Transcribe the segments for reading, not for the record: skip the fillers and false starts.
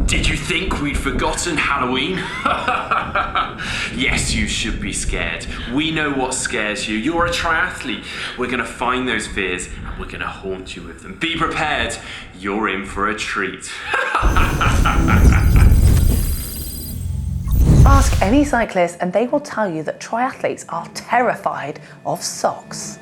Did you think we'd forgotten Halloween? Yes, you should be scared. We know what scares you. You're a triathlete. We're going to find those fears and we're going to haunt you with them. Be prepared. You're in for a treat. Ask any cyclist and they will tell you that triathletes are terrified of socks.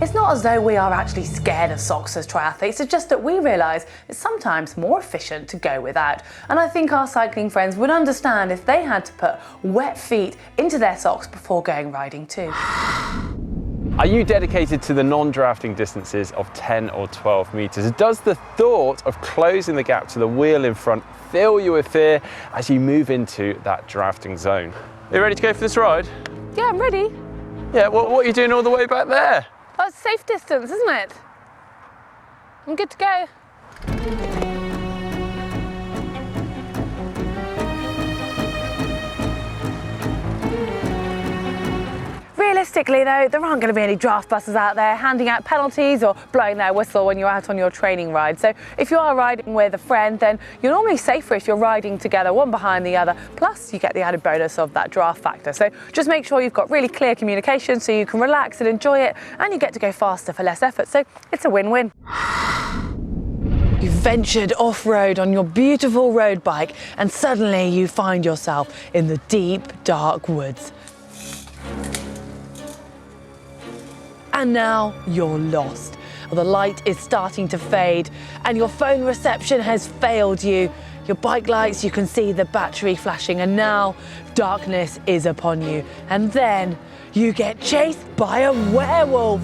It's not as though we are actually scared of socks as triathletes, it's just that we realise it's sometimes more efficient to go without. And I think our cycling friends would understand if they had to put wet feet into their socks before going riding too. Are you dedicated to the non-drafting distances of 10 or 12 metres? Does the thought of closing the gap to the wheel in front fill you with fear as you move into that drafting zone? Are you ready to go for this ride? Yeah, I'm ready. Yeah, what are you doing all the way back there? Oh, it's safe distance, isn't it? I'm good to go. Realistically though, there aren't going to be any draft buses out there handing out penalties or blowing their whistle when you're out on your training ride. So if you are riding with a friend, then you're normally safer if you're riding together, one behind the other. Plus you get the added bonus of that draft factor. So just make sure you've got really clear communication so you can relax and enjoy it, and you get to go faster for less effort. So it's a win-win. You've ventured off-road on your beautiful road bike and suddenly you find yourself in the deep, dark woods. And now you're lost. The light is starting to fade and your phone reception has failed you. Your bike lights, you can see the battery flashing, and now darkness is upon you. And then you get chased by a werewolf.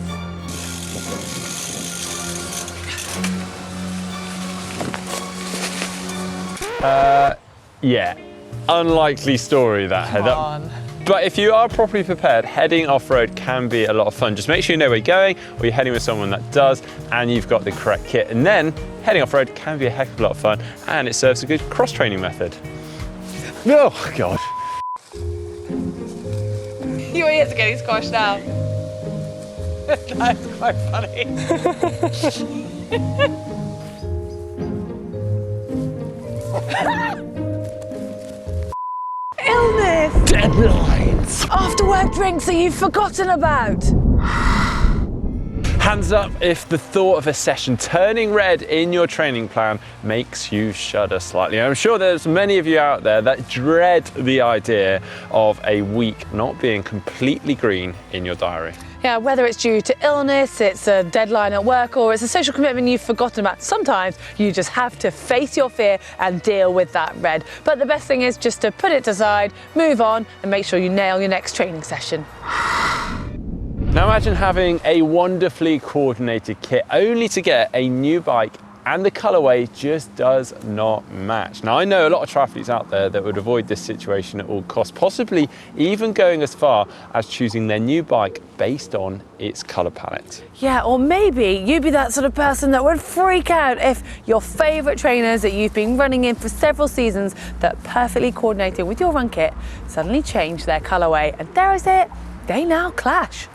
Yeah, unlikely story that, Heather. But if you are properly prepared, heading off-road can be a lot of fun. Just make sure you know where you're going, or you're heading with someone that does, and you've got the correct kit. And then heading off-road can be a heck of a lot of fun, and it serves a good cross-training method. Oh, God. Your ears are getting squashed out. That's quite funny. Illness! Deadlines! After work drinks that you've forgotten about. Hands up if the thought of a session turning red in your training plan makes you shudder slightly. I'm sure there's many of you out there that dread the idea of a week not being completely green in your diary. Yeah, whether it's due to illness, it's a deadline at work, or it's a social commitment you've forgotten about, sometimes you just have to face your fear and deal with that red. But the best thing is just to put it aside, move on, and make sure you nail your next training session. Now imagine having a wonderfully coordinated kit only to get a new bike and the colourway just does not match. Now I know a lot of triathletes out there that would avoid this situation at all costs, possibly even going as far as choosing their new bike based on its colour palette. Yeah, or maybe you'd be that sort of person that would freak out if your favourite trainers that you've been running in for several seasons that perfectly coordinated with your run kit suddenly changed their colourway, and there is it, they now clash.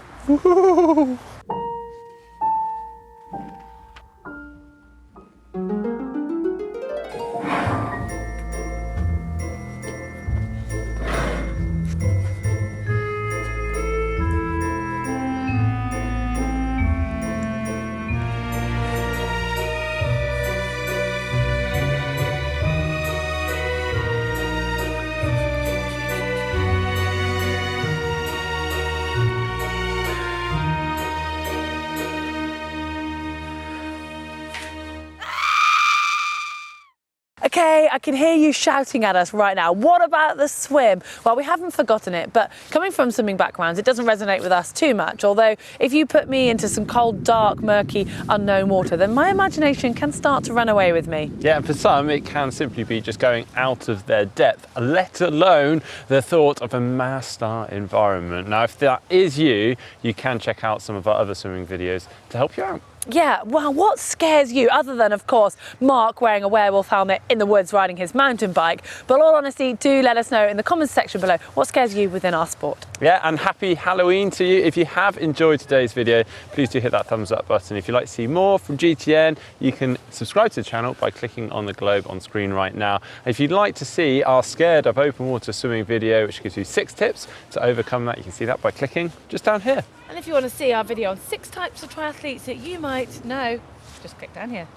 Okay, I can hear you shouting at us right now. What about the swim? Well, we haven't forgotten it, but coming from swimming backgrounds, it doesn't resonate with us too much. Although if you put me into some cold, dark, murky, unknown water, then my imagination can start to run away with me. Yeah, and for some, it can simply be just going out of their depth, let alone the thought of a mass start environment. Now, if that is you, you can check out some of our other swimming videos to help you out. Yeah, well, what scares you, other than, of course, Mark wearing a werewolf helmet in the woods riding his mountain bike? But all honesty, do let us know in the comments section below what scares you within our sport. Yeah, and happy Halloween to you. If you have enjoyed today's video, please do hit that thumbs up button. If you'd like to see more from GTN, you can subscribe to the channel by clicking on the globe on screen right now. If you'd like to see our Scared of Open Water swimming video, which gives you 6 tips to overcome that, you can see that by clicking just down here. And if you want to see our video on 6 types of triathletes that you might know, just click down here.